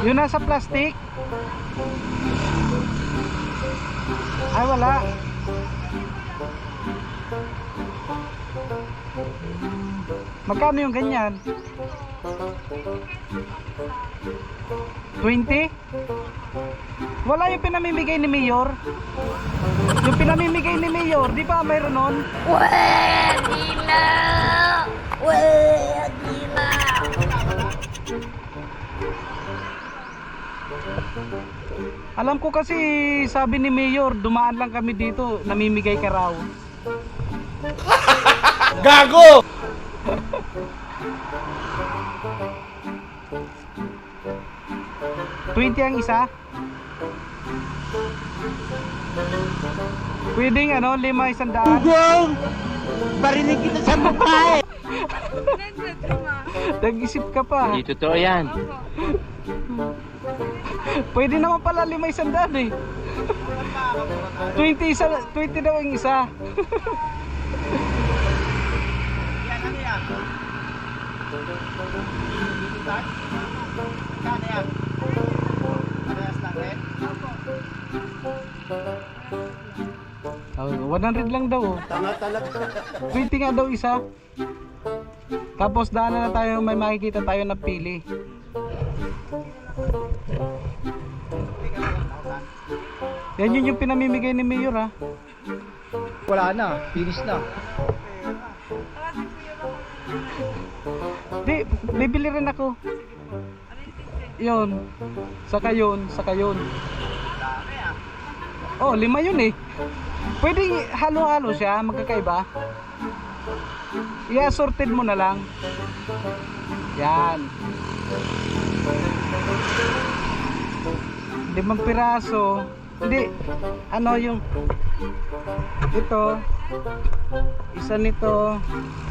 Yung nasa plastic? Ay, wala. Magkano yung ganyan? 20? Wala yung pinamimigay ni Mayor? Yung pinamimigay ni Mayor, di ba mayroon nun? Gila! Gila! Alam ko kasi sabi ni Mayor, dumaan lang kami dito, namimigay ka raw. Gago! $20 ang isa? Pwedeng ano, 500? Ugong! Barinig kita sa mukha eh! Nag-isip ka pa. Hindi totoo yan. Pwede naman pala 500 eh. 20 daw ang isa. Yan, ano yan? Kano yan? Parehas lang rin? Oh, 100 lang daw. Tanga talaga. 20 nga daw isa. Tapos daanan na tayo, may makikita tayo na pili. Yan yun yung pinamimigay ni Mayor ha. Wala na, finish na. Di, bibili rin ako. Yun. Saka yun. Dami ah. Oh, 5 yun eh. Pwede halo-halo siya, magkakaiba. I-assorted mo na lang. Yan. 5 piraso. Hindi, ano yung ito, isa nito.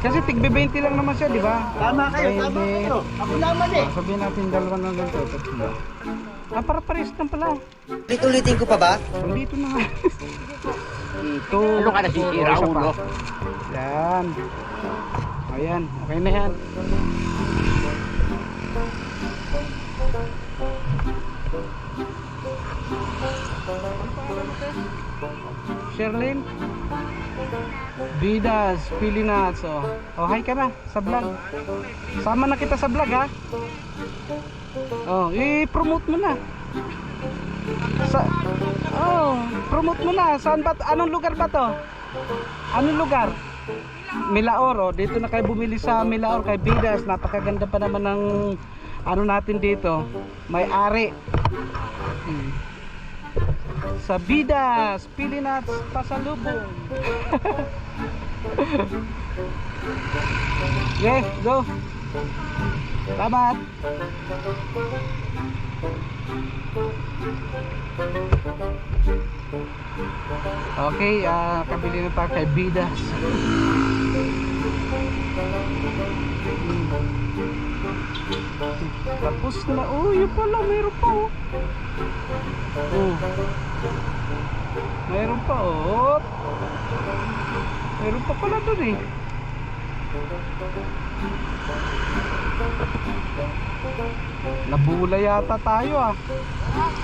Kasi tigbe 20 lang naman siya, di ba? Tama kayo, tama kayo. Ako naman eh. Sabihin natin dalawa ng ganito. Ah, para pares lang pala. Ulit-ulitin ko pa ba? Dito na nga. Ito. Ano ka nasisira, Isa pa. ulo? Yan. Ayan, okay na yan. Sherlyn Vidas, Pilinas. Oh, hi ka na sa vlog. Sama na kita sa vlog ha. Oh, i-promote mo na. Promote mo na. Saan ba? Anong lugar ba to? Anong lugar? Milaor. Oh, dito na kayo bumili sa Milaor kay Vidas. Napakaganda pa naman ng ano natin dito. May ari. Sa Vidas, Pilinas, pasalubong. Okay, go. Salamat. Okay, kabili na tayo kay Vidas. Tapos na, yun pala, mayroon pa mayroon pa mayroon pa pala dun eh. Nabula yata tayo ah.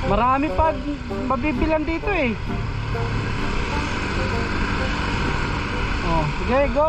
Marami pa mabibilan dito eh. Oh, sige, go.